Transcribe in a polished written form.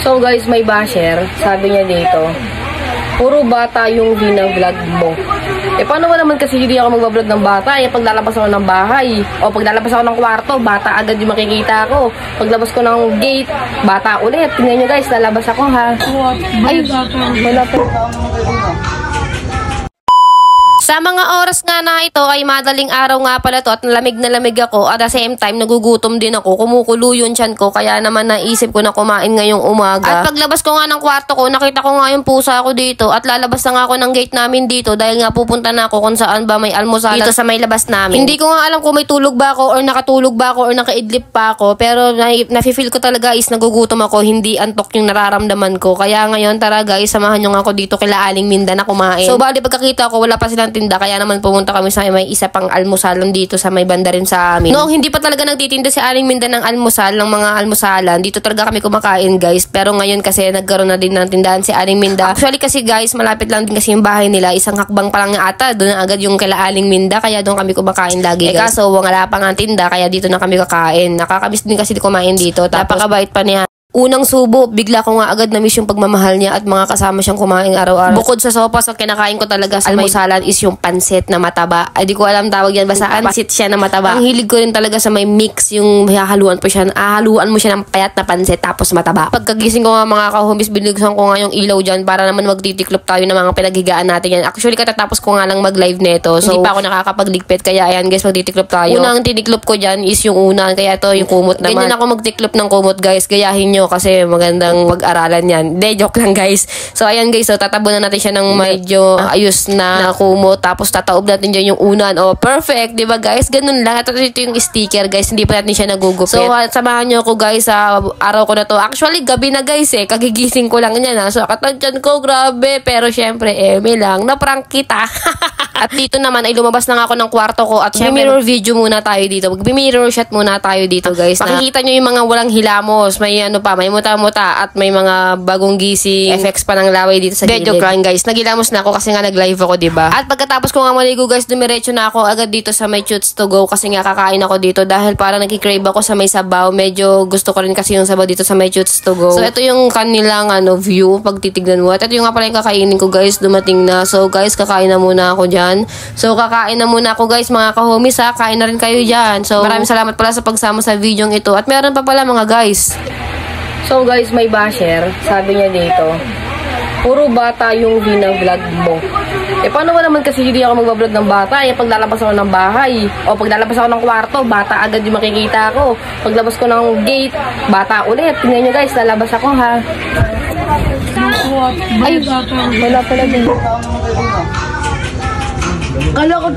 So guys, may basher, sabi niya dito, puro bata yung vlog mo. Eh paano ba naman kasi hindi ako magbablog ng bata? Eh paglalabas ako ng bahay, o paglalabas ako ng kwarto, bata agad yung makikita ko. Paglabas ko ng gate, bata ulit. Tingnan nyo guys, lalabas ako ha. Ay, wala pa. Sa mga oras nga na ito ay madaling araw nga pala to at lamig na lamig ako at the same time nagugutom din ako. Kumukulo yung tiyan ko kaya naman naisip ko na kumain ngayong umaga. At paglabas ko nga ng kwarto ko, nakita ko nga yung pusa ako dito at lalabas na nga ako ng gate namin dito dahil nga pupunta na ako kung saan ba may almusal dito sa may labas namin. Hindi ko nga alam kung may tulog ba ako or nakatulog ba ako or nakaidlip pa ako, pero nafe-feel ko talaga is nagugutom ako, hindi antok yung nararamdaman ko. Kaya ngayon tara guys, samahan nyo nga ako dito kila Aling Minda na kumain. So bali pagkakita ko wala pa silang tinda kaya naman pumunta kami sa may isa pang almusalan dito sa may banda rin sa amin. Noong hindi pa talaga nagtitinda si Aling Minda ng almusal, ng mga almusalan, dito talaga kami kumakain guys. Pero ngayon kasi nagkaroon na din ng tindahan si Aling Minda. Actually kasi guys, malapit lang din kasi yung bahay nila, isang hakbang pa lang ata, doon na agad yung kila Aling Minda, kaya doon kami kumakain lagi guys. Kaso wala pa nga tinda kaya dito na kami kakain. Nakakabis din kasi kumain dito. Napakabait pa niya. Unang subo, bigla ko nga agad na-miss yung pagmamahal niya at mga kasama siyang kumain araw-araw. Bukod sa sopas, ang kinakain ko talaga sa almusalan is yung pansit na mataba. Ay, di ko alam tawag yan, basta pansit siya na mataba. Ang hilig ko rin talaga sa may mix, yung hahaluan mo siya ng payat na pansit tapos mataba. Pagkagising ko nga mga kahumis, binigsan ko nga yung ilaw dyan para naman magtitiklop tayo ng mga pinaghigaan natin yan. Actually, katatapos ko nga lang mag-live neto. So, hindi pa ako nakakapagligpit, kaya ayan guys, magtitiklop tayo. Unang tiniklop ko dyan is yung unan, kaya ito yung kumot naman. Ganyan ako magtiklop ng kumot guys, gayahin nyo kasi magandang pag-aralan yan. De, joke lang guys. So ayan guys, so tatabunan natin siya ng medyo ayos na kumot, tapos tataob natin dyan yung unan. Oh, perfect, di ba guys? Ganun lang. At ito yung sticker guys, hindi pa natin siya nagugupit. So samahan nyo ako guys sa araw ko na to. Actually, gabi na guys eh. Kagigising ko lang yan ha. So katandyan ko, grabe. Pero syempre, eme lang. Na-prank kita. At dito naman ay lumabas na nga ako ng kwarto ko at mirror video muna tayo dito. Mag-mirror shot muna tayo dito guys. Makikita nyo yung mga walang hilamos. May ano pa, may muta-muta at may mga bagong gising effects pa ng laway dito sa gilid. Joke lang guys. Nagilamos na ako kasi nga nag-live ako, diba? At pagkatapos ko nga maligo guys, dumiretso na ako agad dito sa may Chutes to Go kasi nga kakain ako dito dahil parang nagki-crave ako sa may sabaw. Medyo gusto ko rin kasi yung sabaw dito sa may Chutes to Go. So ito yung kanilang view pag titignan mo. At ito yung nga pala yung kakainin ko guys, dumating na. So guys, kakain na muna ako dyan. So kakain na muna ako guys mga kahomies ha. Kain na rin kayo dyan. So maraming salamat pala sa pagsama sa video ito. At meron pa pala mga guys. So guys, may basher, sabi niya dito, puro bata yung vlog mo. Eh paano ba naman kasi hindi ako magbablog ng bata? Eh paglalabas ako ng bahay, o paglalabas ako ng kwarto, bata agad yung makikita ko. Paglabas ko ng gate, bata ulit. Tingnan nyo guys, lalabas ako ha. Ay, wala pala din. Kala ko